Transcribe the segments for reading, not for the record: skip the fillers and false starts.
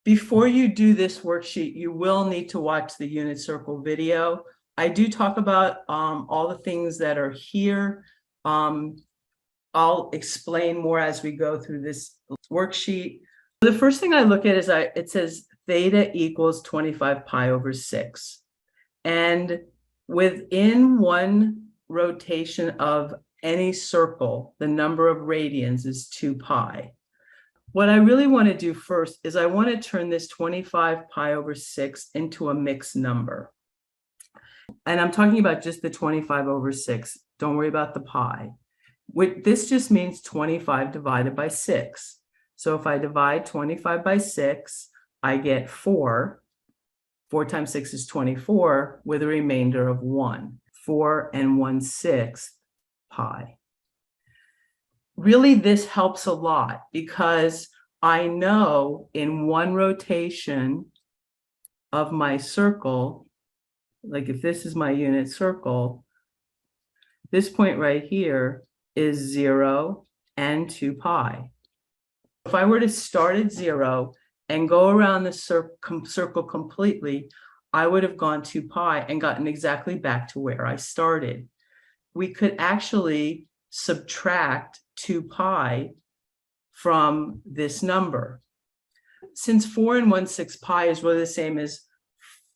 Before you do this worksheet, you will need to watch the unit circle video. I do talk about all the things that are here. I'll explain more as we go through this worksheet. The first thing I look at is it says theta equals 25 pi over 6. And within one rotation of any circle, the number of radians is 2 pi. What I really want to do first is I want to turn this 25 pi over 6 into a mixed number. And I'm talking about just the 25 over 6. Don't worry about the pi. This just means 25 divided by 6. So if I divide 25 by 6, I get 4. 4 times 6 is 24 with a remainder of 1. 4 and 1/6 pi. Really, this helps a lot because I know in one rotation of my circle, like if this is my unit circle, this point right here is 0 and 2 pi. If I were to start at 0 and go around the circle completely, I would have gone 2 pi and gotten exactly back to where I started. We could actually subtract 2 pi from this number. Since 4 and 1/6 pi is really the same as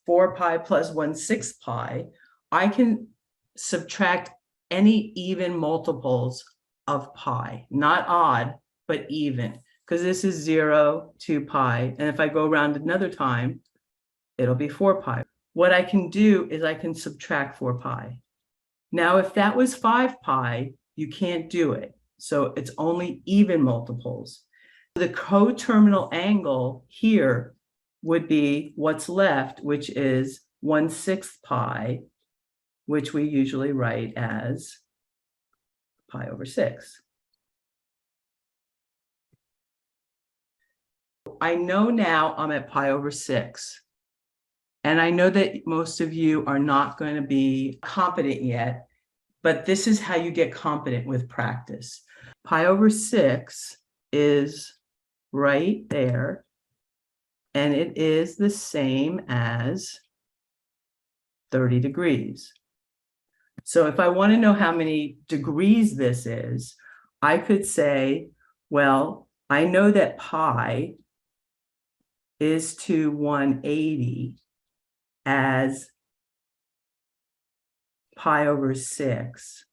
4 pi plus 1/6 pi, I can subtract any even multiples of pi, not odd, but even, because this is 0, 2 pi. And if I go around another time, it'll be 4 pi. What I can do is I can subtract 4 pi. Now, if that was 5 pi, you can't do it. So it's only even multiples. The coterminal angle here would be what's left, which is 1/6 pi, which we usually write as pi over 6. I know now I'm at pi over 6. And I know that most of you are not going to be competent yet, but this is how you get competent with practice. Pi over 6 is right there, and it is the same as 30 degrees. So if I want to know how many degrees this is, I could say, well, I know that pi is to 180 as pi over 6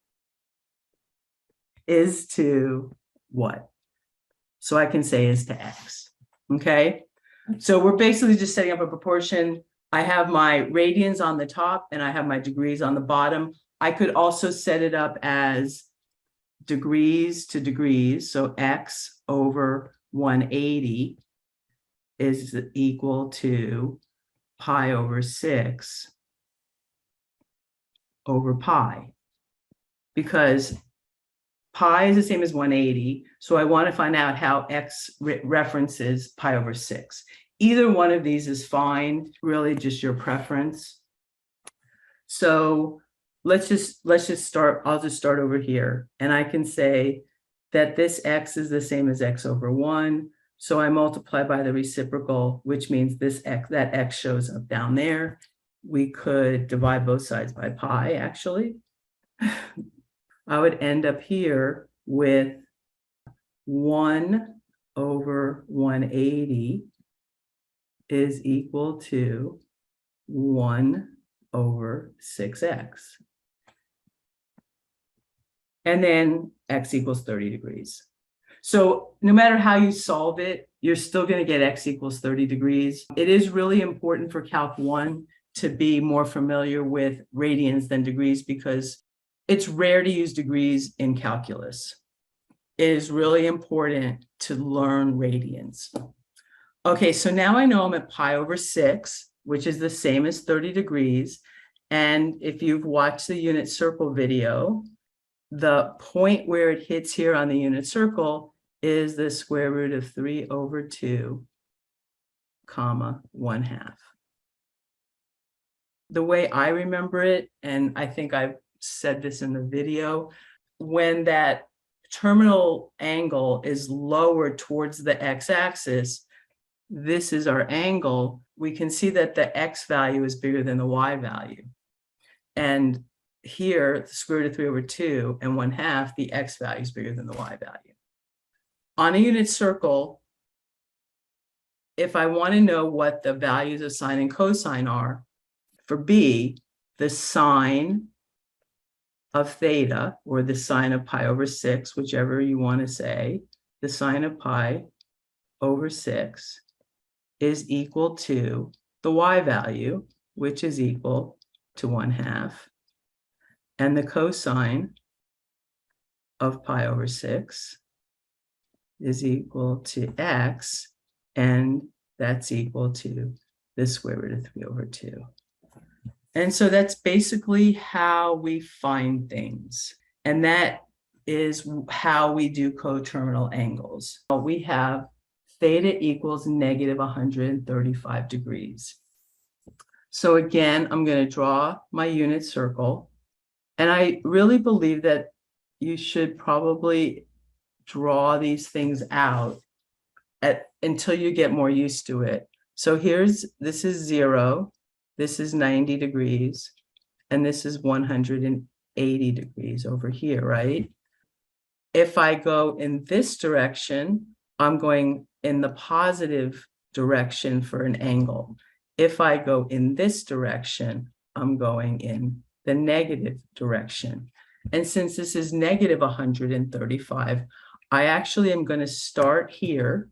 is to what? So I can say is to x, okay? So we're basically just setting up a proportion. I have my radians on the top and I have my degrees on the bottom. I could also set it up as degrees to degrees. So x over 180 is equal to pi over 6 over pi, because pi is the same as 180. So I want to find out how x references pi over 6. Either one of these is fine, really just your preference. So let's just start. I'll just start over here, and I can say that this x is the same as x over 1. So I multiply by the reciprocal, which means this x, that x shows up down there. We could divide both sides by pi, actually. I would end up here with 1 over 180 is equal to 1 over 6x. And then x equals 30 degrees. So no matter how you solve it, you're still going to get x equals 30 degrees. It is really important for Calc 1 to be more familiar with radians than degrees, because it's rare to use degrees in calculus. It is really important to learn radians. Okay, so now I know I'm at pi over 6, which is the same as 30 degrees. And if you've watched the unit circle video, the point where it hits here on the unit circle is the square root of 3 over 2, comma, 1/2. The way I remember it, and I think I've said this in the video, when that terminal angle is lower towards the x-axis, this is our angle, we can see that the x value is bigger than the y value. And here, the square root of 3 over 2 and 1/2, the x value is bigger than the y value. On a unit circle, if I want to know what the values of sine and cosine are, for b, the sine of theta, or the sine of pi over 6, whichever you want to say, the sine of pi over 6 is equal to the y value, which is equal to 1/2, and the cosine of pi over 6 is equal to x, and that's equal to the square root of 3 over 2. And so that's basically how we find things. And that is how we do coterminal angles. We have theta equals negative 135 degrees. So again, I'm going to draw my unit circle. And I really believe that you should probably draw these things out until you get more used to it. So this is 0, this is 90 degrees, and this is 180 degrees over here, right? If I go in this direction, I'm going in the positive direction for an angle. If I go in this direction, I'm going in the negative direction. And since this is negative 135, I actually am going to start here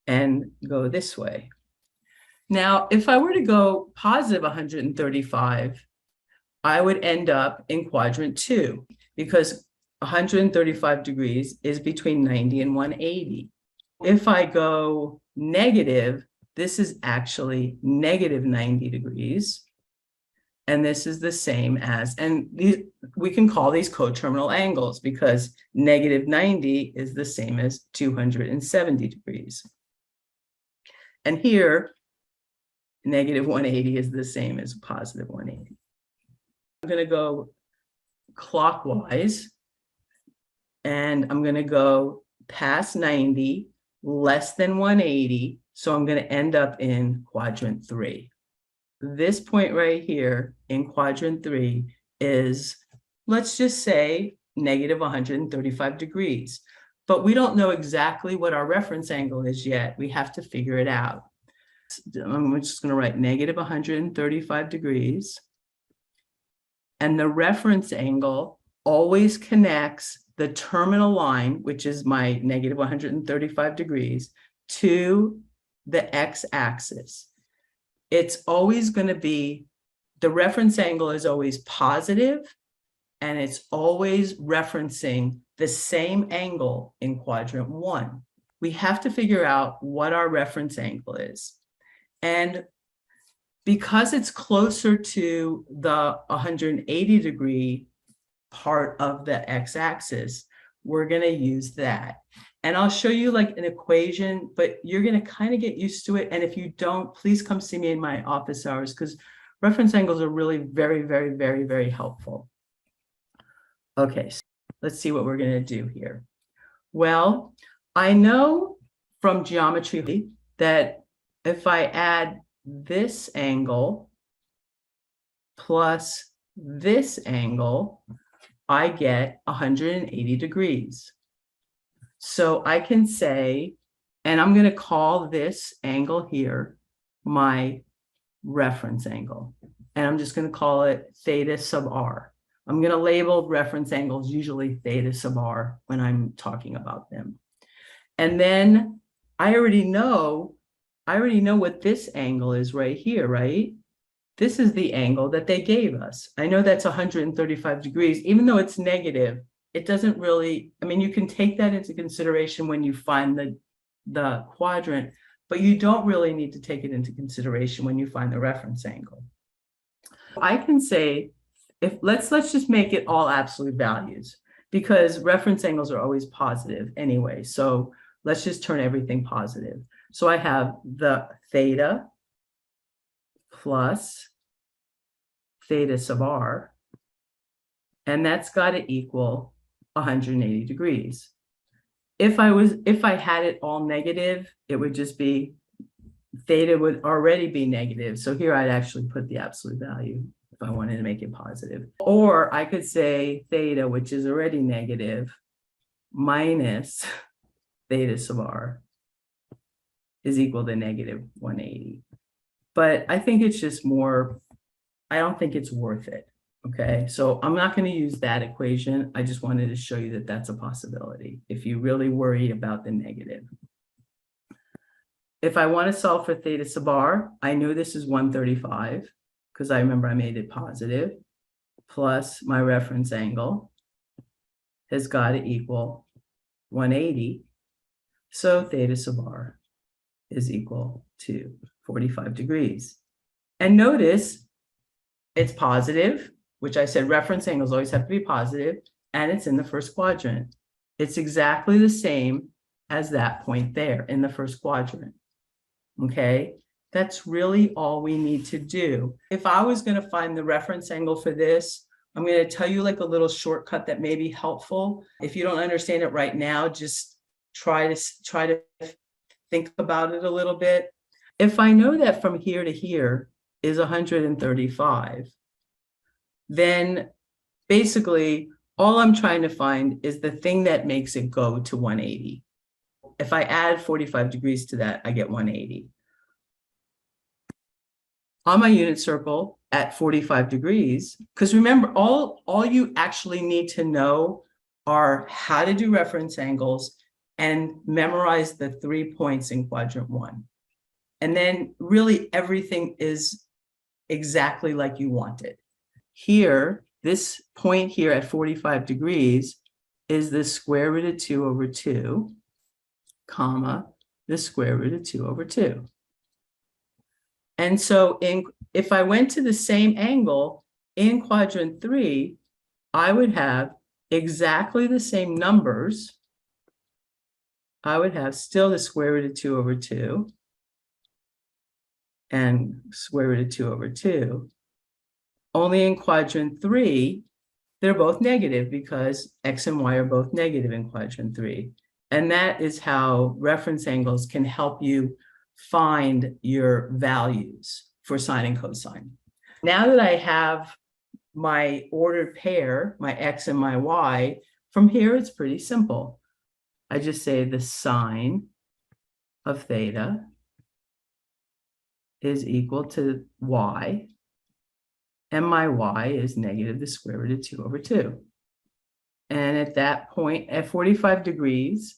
and go this way. Now, if I were to go positive 135, I would end up in quadrant 2, because 135 degrees is between 90 and 180. If I go negative, this is actually negative 90 degrees. And this is the same as, and we can call these coterminal angles, because negative 90 is the same as 270 degrees. And here, negative 180 is the same as positive 180. I'm going to go clockwise, and I'm going to go past 90, less than 180. So I'm going to end up in quadrant 3. This point right here in quadrant 3 is, let's just say, negative 135 degrees. But we don't know exactly what our reference angle is yet. We have to figure it out. I'm just going to write negative 135 degrees. And the reference angle always connects the terminal line, which is my negative 135 degrees, to the x-axis. It's always going to be, the reference angle is always positive, and it's always referencing the same angle in quadrant 1. We have to figure out what our reference angle is. And because it's closer to the 180 degree part of the x-axis, we're going to use that. And I'll show you like an equation, but you're going to kind of get used to it. And if you don't, please come see me in my office hours, because reference angles are really very, very, very, very helpful. Okay, so let's see what we're going to do here. Well, I know from geometry that if I add this angle plus this angle, I get 180 degrees. So I can say, and I'm going to call this angle here my reference angle. And I'm just going to call it theta sub r. I'm going to label reference angles usually theta sub r when I'm talking about them. And then I already know what this angle is right here, right? This is the angle that they gave us. I know that's 135 degrees, even though it's negative. It doesn't really, I mean, you can take that into consideration when you find the quadrant, but you don't really need to take it into consideration when you find the reference angle. I can say, let's just make it all absolute values, because reference angles are always positive anyway. So let's just turn everything positive. So I have the theta plus theta sub r, and that's got to equal 180 degrees. If I had it all negative, it would just be theta would already be negative. So here I'd actually put the absolute value if I wanted to make it positive. Or I could say theta, which is already negative, minus theta sub r is equal to negative 180. But I think it's just more, I don't think it's worth it. Okay, so I'm not going to use that equation. I just wanted to show you that that's a possibility if you really worry about the negative. If I want to solve for theta sub r, I know this is 135 because I remember I made it positive, plus my reference angle has got to equal 180. So theta sub r is equal to 45 degrees. And notice it's positive, which I said reference angles always have to be positive, and it's in the first quadrant. It's exactly the same as that point there in the first quadrant. Okay, that's really all we need to do. If I was going to find the reference angle for this, I'm going to tell you like a little shortcut that may be helpful. If you don't understand it right now, just try to think about it a little bit. If I know that from here to here is 135, then basically all I'm trying to find is the thing that makes it go to 180. If I add 45 degrees to that, I get 180. On my unit circle at 45 degrees, because remember, all you actually need to know are how to do reference angles and memorize the 3 points in quadrant 1. And then really everything is exactly like you want it. Here, this point here at 45 degrees is the square root of 2 over 2, comma, the square root of 2 over 2. And so if I went to the same angle in quadrant 3, I would have exactly the same numbers. I would have still the square root of 2 over 2 and square root of 2 over 2. Only in quadrant 3, they're both negative because x and y are both negative in quadrant 3. And that is how reference angles can help you find your values for sine and cosine. Now that I have my ordered pair, my x and my y, from here it's pretty simple. I just say the sine of theta is equal to y, and my y is negative the square root of 2 over 2. And at that point, at 45 degrees,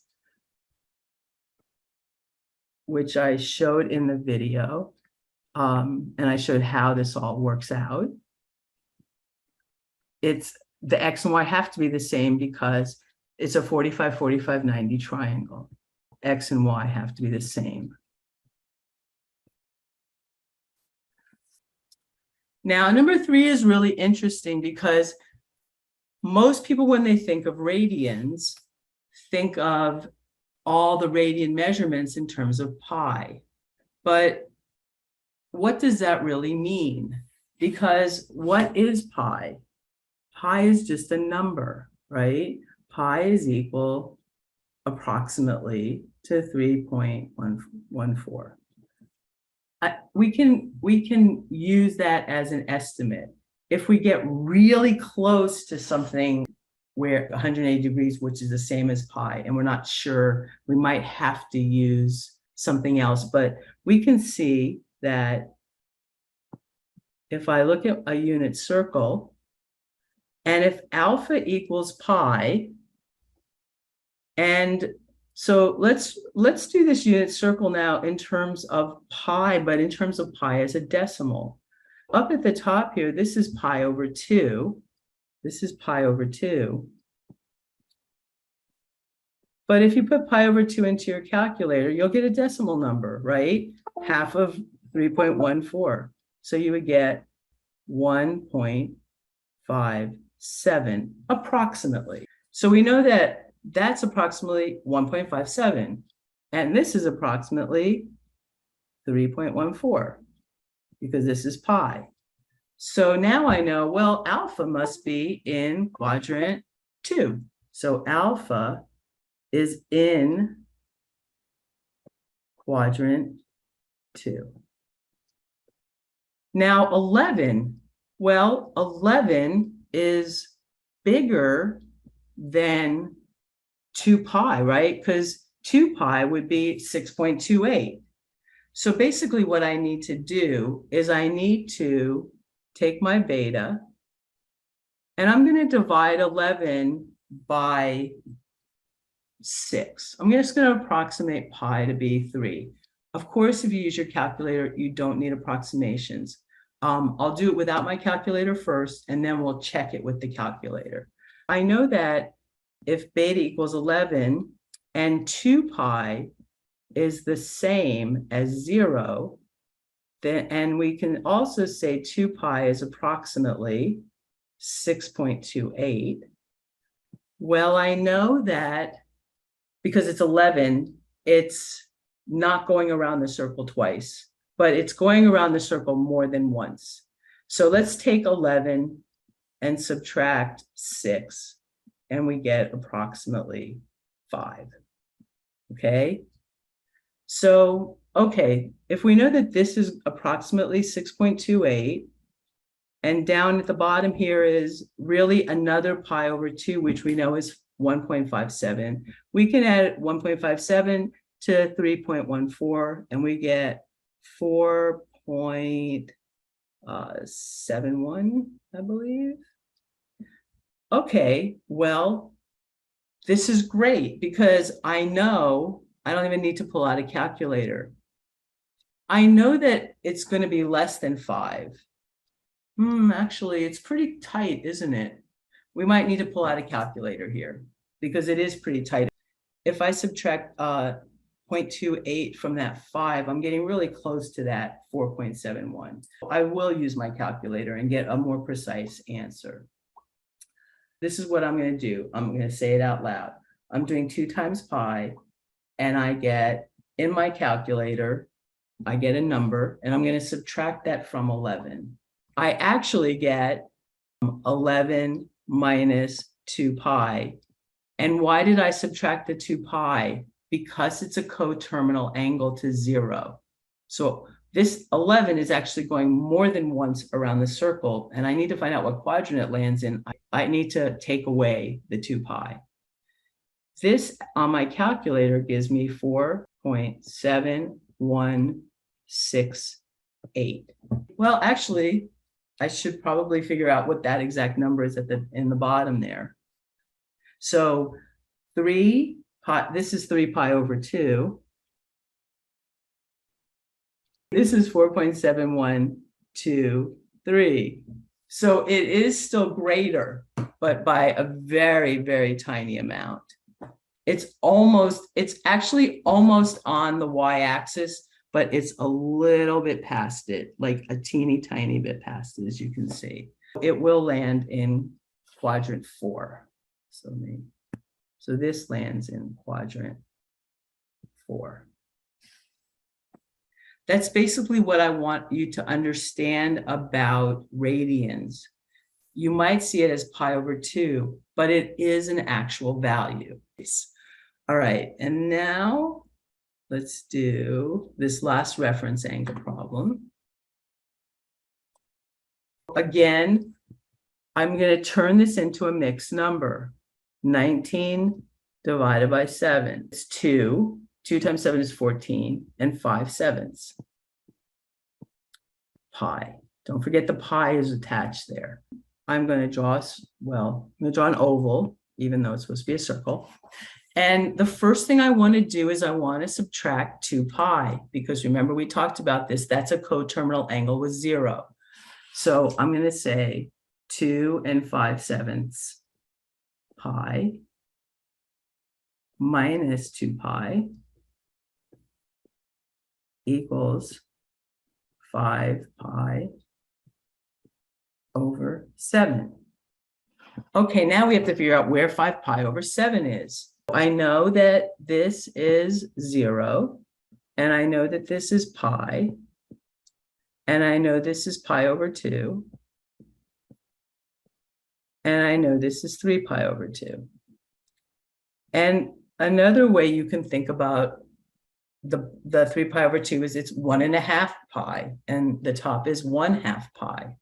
which I showed in the video, and I showed how this all works out, it's the x and y have to be the same because it's a 45, 45, 90 triangle. X and y have to be the same. Now, number 3 is really interesting because most people, when they think of radians, think of all the radian measurements in terms of pi. But what does that really mean? Because what is pi? Pi is just a number, right? Pi is equal approximately to 3.114. We can use that as an estimate. If we get really close to something where 180 degrees, which is the same as pi, and we're not sure, we might have to use something else. But we can see that if I look at a unit circle, and if alpha equals pi, and so let's do this unit circle now in terms of pi, but in terms of pi as a decimal. Up at the top here, this is pi over 2. This is pi over 2. But if you put pi over 2 into your calculator, you'll get a decimal number, right? Half of 3.14. So you would get 1.57 approximately. So we know that that's approximately 1.57. And this is approximately 3.14 because this is pi. So now I know, well, alpha must be in quadrant 2. So alpha is in quadrant 2. Now 11, well, 11 is bigger than 2 pi, right? Because 2 pi would be 6.28. So basically what I need to do is I need to take my beta, and I'm going to divide 11 by 6. I'm just going to approximate pi to be 3. Of course, if you use your calculator, you don't need approximations. I'll do it without my calculator first, and then we'll check it with the calculator. I know that if beta equals 11 and 2 pi is the same as 0, then, and we can also say 2 pi is approximately 6.28. Well, I know that because it's 11, it's not going around the circle twice, but it's going around the circle more than once. So let's take 11 and subtract 6, and we get approximately 5. Okay? So, okay, if we know that this is approximately 6.28, and down at the bottom here is really another pi over 2, which we know is 1.57. We can add 1.57 to 3.14, and we get 4.71, I believe. Okay, well, this is great because I know I don't even need to pull out a calculator. I know that it's going to be less than 5. Actually, it's pretty tight, isn't it? We might need to pull out a calculator here because it is pretty tight. If I subtract 0.28 from that 5, I'm getting really close to that 4.71. I will use my calculator and get a more precise answer. This is what I'm going to do. I'm going to say it out loud. I'm doing 2 times pi, and I get, in my calculator, I get a number, and I'm going to subtract that from 11. I actually get 11 minus 2 pi. And why did I subtract the 2 pi? Because it's a coterminal angle to 0. So this 11 is actually going more than once around the circle, and I need to find out what quadrant it lands in. I need to take away the 2 pi. This on my calculator gives me 4.7168. Well, actually, I should probably figure out what that exact number is in the bottom there. So 3 pi, this is 3 pi over 2. This is 4.7123. So it is still greater, but by a very, very tiny amount. It's actually almost on the y-axis, but it's a little bit past it, like a teeny tiny bit past it, as you can see. It will land in quadrant 4. So this lands in quadrant 4. That's basically what I want you to understand about radians. You might see it as pi over 2, but it is an actual value. All right, and now let's do this last reference angle problem. Again, I'm going to turn this into a mixed number. 19 divided by 7 is 2. 2 times 7 is 14, and 5/7 pi. Don't forget the pi is attached there. I'm going to draw, well, I'm going to draw an oval, even though it's supposed to be a circle. And the first thing I want to do is I want to subtract 2 pi, because remember we talked about this, that's a coterminal angle with 0. So I'm going to say 2 5/7 pi minus 2 pi equals 5 pi over 7. Okay, now we have to figure out where 5 pi over 7 is. I know that this is 0, and I know that this is pi, and I know this is pi over 2, and I know this is 3 pi over 2. And another way you can think about the 3 pi over 2 is it's 1.5 pi, and the top is 1/2 pi.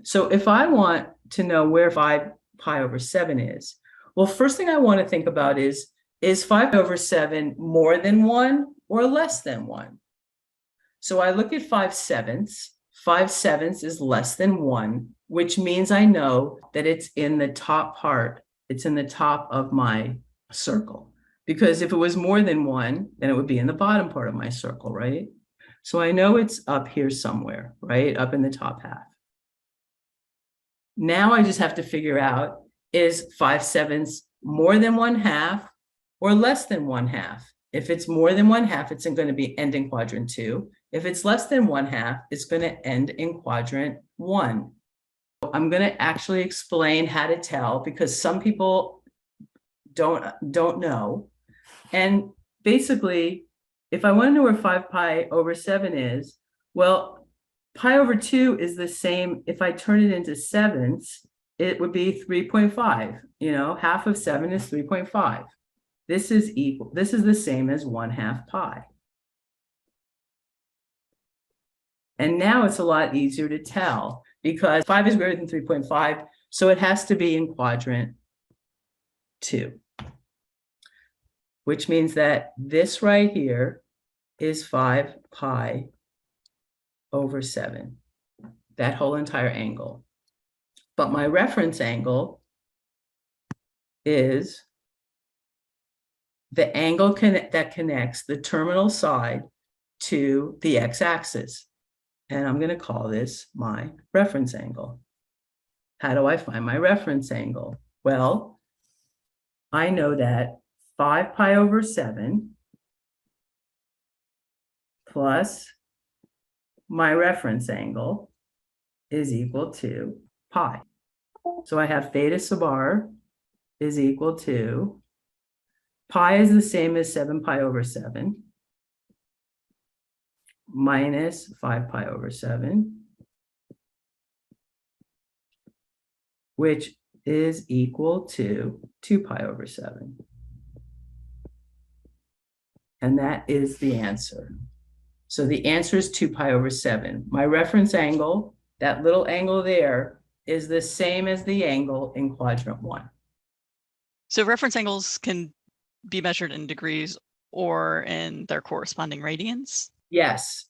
So if I want to know where 5 pi over 7 is, well, first thing I want to think about is 5 over 7 more than 1 or less than 1? So I look at 5/7. 5/7 is less than 1, which means I know that it's in the top part. It's in the top of my circle. Because if it was more than 1, then it would be in the bottom part of my circle, right? So I know it's up here somewhere, right? Up in the top half. Now I just have to figure out, is 5/7 more than 1/2 or less than 1/2? If it's more than 1/2, it's going to be end in quadrant 2. If it's less than 1/2, it's going to end in quadrant 1. I'm going to actually explain how to tell, because some people don't know. And basically, if I want to know where 5 pi over 7 is, well, pi over 2 is the same. If I turn it into sevenths, it would be 3.5. Half of 7 is 3.5. This is the same as 1/2 pi. And now it's a lot easier to tell, because 5 is greater than 3.5, so it has to be in quadrant 2. Which means that this right here is 5 pi over 7, that whole entire angle. But my reference angle is the angle that connects the terminal side to the x-axis. And I'm going to call this my reference angle. How do I find my reference angle? Well, I know that 5 pi over 7 plus my reference angle is equal to pi. So I have theta sub r is equal to, pi is the same as 7 pi over 7 minus 5 pi over 7, which is equal to 2 pi over 7. And that is the answer. So the answer is 2 pi over 7. My reference angle, that little angle there, is the same as the angle in quadrant 1. So reference angles can be measured in degrees or in their corresponding radians? Yes.